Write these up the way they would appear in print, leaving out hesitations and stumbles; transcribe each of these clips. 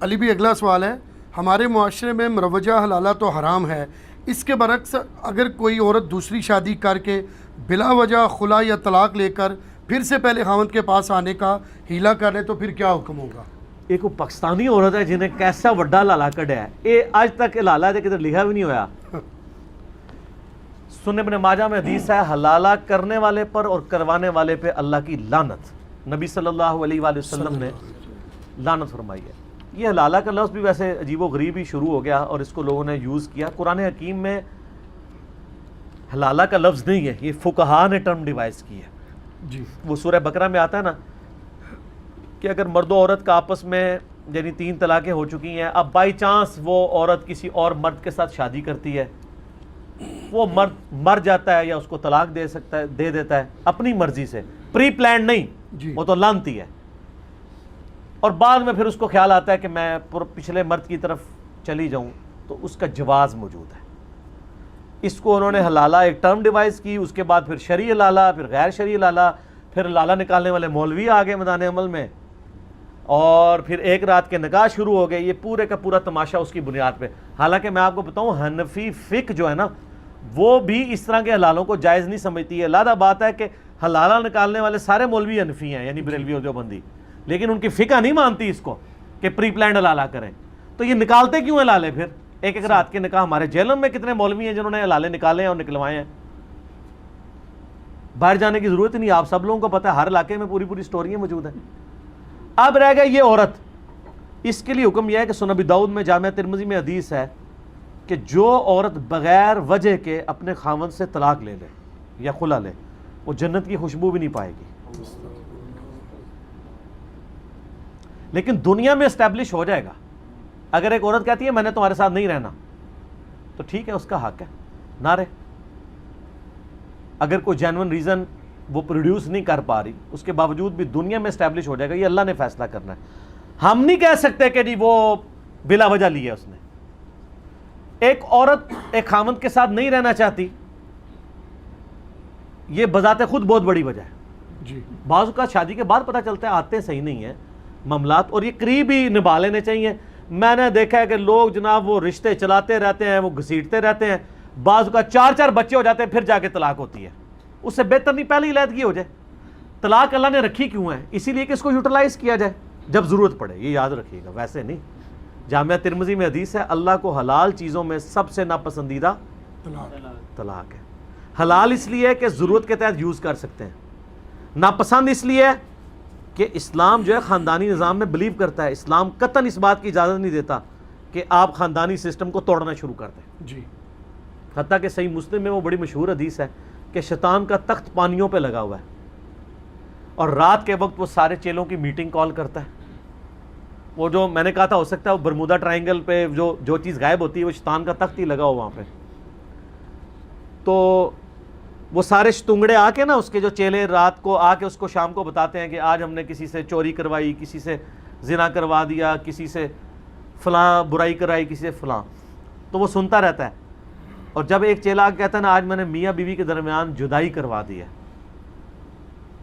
علی بھی اگلا سوال ہے، ہمارے معاشرے میں مروجہ حلالہ تو حرام ہے، اس کے برعکس اگر کوئی عورت دوسری شادی کر کے بلا وجہ خلا یا طلاق لے کر پھر سے پہلے خاوند کے پاس آنے کا ہیلا کر لے تو پھر کیا حکم ہوگا؟ ایک وہ پاکستانی عورت ہے جنہیں کیسا وڈا لالا کڈیا ہے، یہ آج تک لالا ہے کدھر لکھا بھی نہیں ہویا۔ سنن ابن ماجہ میں حدیث ہے، حلالہ کرنے والے پر اور کروانے والے پہ اللہ کی لعنت، نبی صلی اللہ علیہ وآلہ وسلم نے لعنت فرمائی ہے۔ یہ حلالہ کا لفظ بھی ویسے عجیب و غریب ہی شروع ہو گیا اور اس کو لوگوں نے یوز کیا۔ قرآن حکیم میں حلالہ کا لفظ نہیں ہے، یہ فقہا نے ٹرم ڈیوائز کی ہے۔ جی وہ سورہ بقرہ میں آتا ہے نا کہ اگر مرد و عورت کا آپس میں یعنی 3 طلاقیں ہو چکی ہیں، اب بائی چانس وہ عورت کسی اور مرد کے ساتھ شادی کرتی ہے، وہ مرد مر جاتا ہے یا اس کو طلاق دے دیتا ہے اپنی مرضی سے، پری پلانڈ نہیں، جی وہ تو لعنتی ہے، اور بعد میں پھر اس کو خیال آتا ہے کہ میں پچھلے مرد کی طرف چلی جاؤں، تو اس کا جواز موجود ہے۔ اس کو انہوں نے حلالہ ایک ٹرم ڈیوائز کی، اس کے بعد پھر شرعی حلالہ، پھر غیر شرعی حلالہ، پھر حلالہ نکالنے والے مولوی آگے میدان عمل میں، اور پھر ایک رات کے نکاح شروع ہو گئے۔ یہ پورے کا پورا تماشا اس کی بنیاد پہ، حالانکہ میں آپ کو بتاؤں حنفی فقہ جو ہے نا وہ بھی اس طرح کے حلالوں کو جائز نہیں سمجھتی ہے۔ علیحدہ بات ہے کہ حلالہ نکالنے والے سارے مولوی حنفی ہیں، یعنی بریلوی اور دیوبندی، لیکن ان کی فقہ نہیں مانتی اس کو کہ پری پلانڈ حلالہ کریں۔ تو یہ نکالتے کیوں ہیں حلالے؟ پھر ایک ایک رات کے نکاح، ہمارے جہلم میں کتنے مولوی ہیں جنہوں نے حلالے نکالے ہیں اور نکلوائے ہیں۔ باہر جانے کی ضرورت نہیں، آپ سب لوگوں کو پتہ ہے، ہر علاقے میں پوری سٹوریاں موجود ہیں۔ اب رہ گئی یہ عورت، اس کے لیے حکم یہ ہے کہ سنن ابی داؤد میں، جامعہ ترمذی میں حدیث ہے کہ جو عورت بغیر وجہ کے اپنے خاوند سے طلاق لے لے یا خلا لے، وہ جنت کی خوشبو بھی نہیں پائے گی۔ لیکن دنیا میں اسٹیبلش ہو جائے گا۔ اگر ایک عورت کہتی ہے میں نے تمہارے ساتھ نہیں رہنا، تو ٹھیک ہے، اس کا حق ہے نہ رہے۔ اگر کوئی جینون ریزن وہ پروڈیوس نہیں کر پا رہی، اس کے باوجود بھی دنیا میں اسٹیبلش ہو جائے گا، یہ اللہ نے فیصلہ کرنا ہے۔ ہم نہیں کہہ سکتے کہ جی وہ بلا وجہ لی ہے اس نے۔ ایک عورت ایک خاوند کے ساتھ نہیں رہنا چاہتی، یہ بذات خود بہت بڑی وجہ ہے۔ جی بعض اوقات شادی کے بعد پتہ چلتا ہے آتے صحیح نہیں ہیں معاملات، اور یہ قریب ہی نبھا لینے چاہیے۔ میں نے دیکھا ہے کہ لوگ جناب وہ رشتے چلاتے رہتے ہیں، وہ گھسیٹتے رہتے ہیں، بعض اوقات 4 بچے ہو جاتے ہیں، پھر جا کے طلاق ہوتی ہے۔ اس سے بہتر نہیں پہلی علیحدگی ہو جائے۔ طلاق اللہ نے رکھی کیوں ہے؟ اسی لیے کہ اس کو یوٹیلائز کیا جائے جب ضرورت پڑے، یہ یاد رکھیے گا، ویسے نہیں۔ جامعہ ترمذی میں حدیث ہے، اللہ کو حلال چیزوں میں سب سے ناپسندیدہ طلاق ہے۔ حلال اس لیے کہ ضرورت کے تحت یوز کر سکتے ہیں، ناپسند اس لیے کہ اسلام جو ہے خاندانی نظام میں بلیو کرتا ہے۔ اسلام قطعاً اس بات کی اجازت نہیں دیتا کہ آپ خاندانی سسٹم کو توڑنا شروع کر دیں۔ جی حتیٰ کہ صحیح مسلم میں وہ بڑی مشہور حدیث ہے کہ شیطان کا تخت پانیوں پہ لگا ہوا ہے، اور رات کے وقت وہ سارے چیلوں کی میٹنگ کال کرتا ہے۔ وہ جو میں نے کہا تھا ہو سکتا ہے وہ برمودا ٹرائنگل پہ جو چیز غائب ہوتی ہے وہ شیطان کا تخت ہی لگا ہوا وہاں پہ۔ تو وہ سارے شتونگڑے آ کے نا، اس کے جو چیلے رات کو آ کے اس کو شام کو بتاتے ہیں کہ آج ہم نے کسی سے چوری کروائی، کسی سے زنا کروا دیا، کسی سے فلاں برائی کرائی، کسی سے فلاں۔ تو وہ سنتا رہتا ہے، اور جب ایک چیلا کہتا ہے نا آج میں نے میاں بیوی کے درمیان جدائی کروا دی ہے،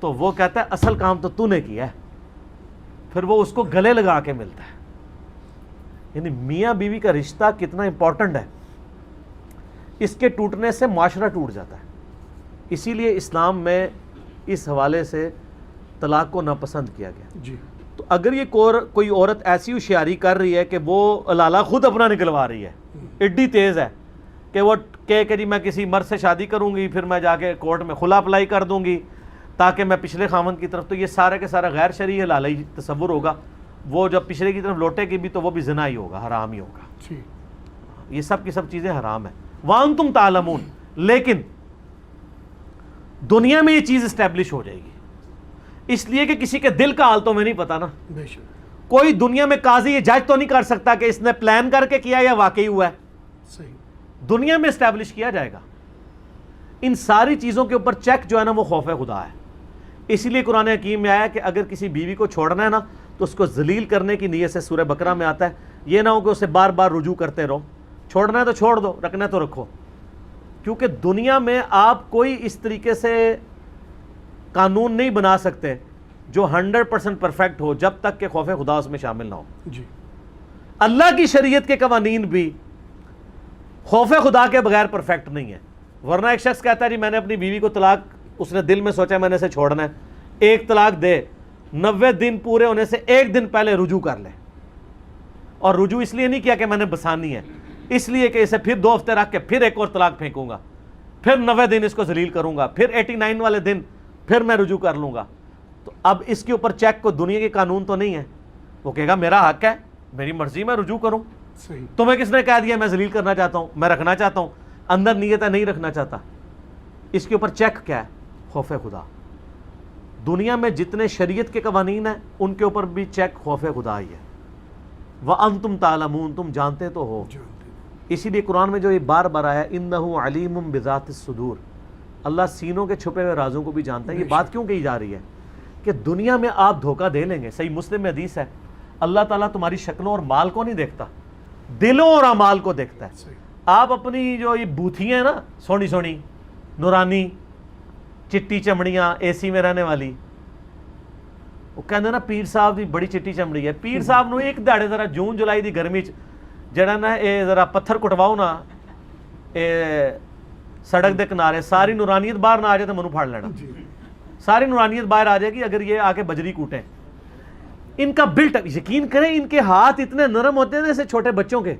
تو وہ کہتا ہے اصل کام تو نے کیا ہے۔ پھر وہ اس کو گلے لگا کے ملتا ہے۔ یعنی میاں بیوی کا رشتہ کتنا امپورٹنٹ ہے، اس کے ٹوٹنے سے معاشرہ ٹوٹ جاتا ہے۔ اسی لیے اسلام میں اس حوالے سے طلاق کو ناپسند کیا گیا۔ جی تو اگر یہ کوئی عورت ایسی ہوشیاری کر رہی ہے کہ وہ حلالہ خود اپنا نکلوا رہی ہے، ایڈی تیز ہے کہ وہ کہ جی میں کسی مرد سے شادی کروں گی، پھر میں جا کے کورٹ میں خلا اپلائی کر دوں گی تاکہ میں پچھلے خاوند کی طرف، تو یہ سارا کے سارا غیر شرعی حلالہ ہی تصور ہوگا۔ وہ جب پچھلے کی طرف لوٹے گی بھی تو وہ بھی زنا ہی ہوگا، حرام ہی ہوگا۔ جی یہ سب کی سب چیزیں حرام ہیں، وَأَنْتُمْ تَعْلَمُونَ۔ لیکن دنیا میں یہ چیز اسٹیبلش ہو جائے گی، اس لیے کہ کسی کے دل کا حال تو میں نہیں پتا نا۔ بے شک کوئی دنیا میں قاضی یہ جج تو نہیں کر سکتا کہ اس نے پلان کر کے کیا یا واقعی ہوا ہے۔ صحیح دنیا میں اسٹیبلش کیا جائے گا۔ ان ساری چیزوں کے اوپر چیک جو ہے نا وہ خوف خدا ہے۔ اسی لیے قرآن حکیم میں آیا کہ اگر کسی بیوی کو چھوڑنا ہے نا تو اس کو ذلیل کرنے کی نیت سے، سورہ بقرہ میں آتا ہے، یہ نہ ہو کہ اسے بار بار رجوع کرتے رہو۔ چھوڑنا ہے تو چھوڑ دو، رکھنا ہے تو رکھو، کیونکہ دنیا میں آپ کوئی اس طریقے سے قانون نہیں بنا سکتے جو 100% پرفیکٹ ہو جب تک کہ خوف خدا اس میں شامل نہ ہو۔ جی اللہ کی شریعت کے قوانین بھی خوف خدا کے بغیر پرفیکٹ نہیں ہے. ورنہ ایک شخص کہتا ہے جی میں نے اپنی بیوی کو طلاق, اس نے دل میں سوچا میں نے اسے چھوڑنا ہے, ایک طلاق دے, 90 دن پورے ہونے سے ایک دن پہلے رجوع کر لے. اور رجوع اس لیے نہیں کیا کہ میں نے بسانی ہے, اس لیے کہ اسے پھر 2 ہفتے رکھ کے پھر ایک اور طلاق پھینکوں گا, پھر 90 دن اس کو ذلیل کروں گا, پھر 89 والے دن پھر میں رجوع کر لوں گا. تو اب اس کے اوپر چیک کو دنیا کے قانون تو نہیں ہے, وہ کہے گا میرا حق ہے, میری مرضی میں رجوع کروں. صحیح. تمہیں کس نے کہہ دیا میں ذلیل کرنا چاہتا ہوں, میں رکھنا چاہتا ہوں, اندر نیت ہے نہیں رکھنا چاہتا. اس کے اوپر چیک کیا ہے؟ خوف خدا. دنیا میں جتنے شریعت کے قوانین ہیں ان کے اوپر بھی چیک خوف خدا ہی ہے. وَأَنْتُمْ تَعْلَمُونَ, تم جانتے تو ہو. اسی لیے قرآن میں جو یہ بار بار آیا اِنَّهُ عَلِيمٌ بِذَاتِ الصُّدُورِ, اللہ سینوں کے چھپے ہوئے رازوں کو بھی جانتا ہے. یہ بات کیوں کہی جا رہی ہے کہ دنیا میں آپ دھوکہ دے لیں گے. صحیح مسلم میں حدیث ہے, اللہ تعالیٰ تمہاری شکلوں اور مال کو نہیں دیکھتا, دلوں اور اعمال کو دیکھتا ہے. آپ اپنی جو یہ بوتھیاں ہیں نا, سونی سونی نورانی چٹی چمڑیاں اے سی میں رہنے والی, وہ کہتے ہیں نا پیر صاحب دی بڑی چٹی چمڑی ہے. پیر صاحب نو ایک دہڑے ذرا جون جولائی دی گرمی جڑا نا اے ذرا پتھر کٹواؤ نا اے سڑک دے کنارے, ساری نورانیت باہر نہ آ جائے تو منو پھاڑ لینا. ساری نورانیت باہر آ جائے گی اگر یہ آ کے بجری کوٹیں. ان کا بلٹ, یقین کریں ان کے ہاتھ اتنے نرم ہوتے ہیں جیسے چھوٹے بچوں کے.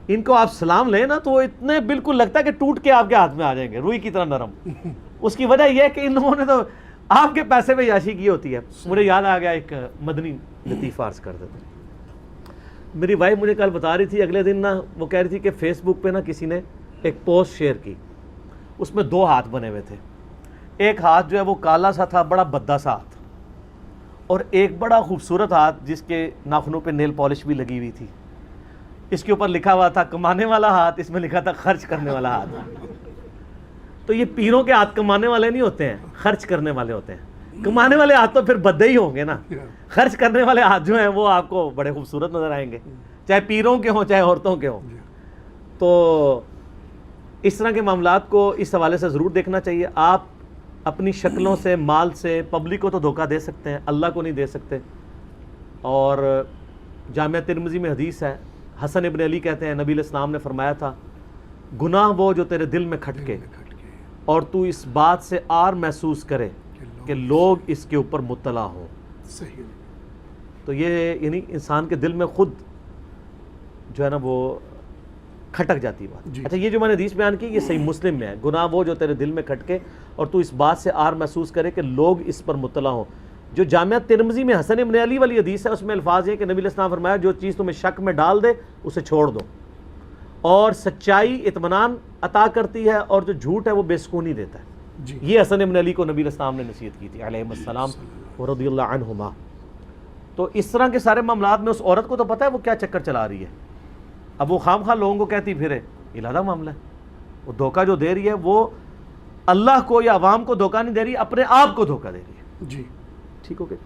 ان کو آپ سلام لیں نا تو وہ اتنے بالکل لگتا ہے کہ ٹوٹ کے آپ کے ہاتھ میں آ جائیں گے, روئی کی طرح نرم. اس کی وجہ یہ ہے کہ انہوں نے تو آپ کے پیسے پہ یاشی کی ہوتی ہے. مجھے یاد آ گیا ایک مدنی لطیفہ عرض کر دیتے. میری وائف مجھے کل بتا رہی تھی, اگلے دن نا وہ کہہ رہی تھی کہ فیس بک پہ نا کسی نے ایک پوسٹ شیئر کی, اس میں 2 ہاتھ بنے ہوئے تھے. ایک ہاتھ جو ہے وہ کالا سا تھا, بڑا بدا سا ہاتھ, اور ایک بڑا خوبصورت ہاتھ جس کے ناخنوں پہ نیل پالش بھی لگی ہوئی تھی. اس کے اوپر لکھا ہوا تھا کمانے والا ہاتھ, اس میں لکھا تھا خرچ کرنے والا ہاتھ. تو یہ پیروں کے ہاتھ کمانے والے نہیں ہوتے ہیں, خرچ کرنے والے ہوتے ہیں. کمانے والے ہاتھ تو پھر بدے ہی ہوں گے نا, خرچ کرنے والے ہاتھ جو ہیں وہ آپ کو بڑے خوبصورت نظر آئیں گے, چاہے پیروں کے ہوں چاہے عورتوں کے ہوں. تو اس طرح کے معاملات کو اس حوالے سے ضرور دیکھنا چاہیے. آپ اپنی شکلوں سے, مال سے پبلک کو تو دھوکہ دے سکتے ہیں, اللہ کو نہیں دے سکتے. اور جامعہ ترمذی میں حدیث ہے, حسن ابن علی کہتے ہیں نبی علیہ السلام نے فرمایا تھا گناہ وہ جو تیرے دل میں کھٹکے اور تو اس بات سے آر محسوس کرے کہ لوگ اس کے اوپر مطلع ہوں. صحیح. تو یہ یعنی انسان کے دل میں خود جو ہے نا وہ کھٹک جاتی بات. اچھا, یہ جو میں نے حدیث بیان کی یہ صحیح مسلم میں ہے, گناہ وہ جو تیرے دل میں کھٹکے اور تو اس بات سے آر محسوس کرے کہ لوگ اس پر مطلع ہوں. جو جامعہ ترمذی میں حسن ابن علی والی حدیث ہے اس میں الفاظ یہ کہ نبی علیہ السلام فرمایا جو چیز تمہیں شک میں ڈال دے اسے چھوڑ دو, اور سچائی اطمینان عطا کرتی ہے اور جو جھوٹ ہے وہ بے سکونی دیتا ہے. یہ حسن ابن علی کو نبی علیہ السلام نے نصیحت کی تھی علیہ السلام رضی اللہ عنہما. تو اس طرح کے سارے معاملات میں اس عورت کو تو پتہ ہے وہ کیا چکر چلا رہی ہے. اب وہ خام خواہ لوگوں کو کہتی پھرے, یہ علیحدہ معاملہ ہے. وہ دھوکہ جو دے رہی ہے وہ اللہ کو یا عوام کو دھوکہ نہیں دے رہی, اپنے آپ کو دھوکہ دے رہی ہے. جی ٹھیک ہو گیا.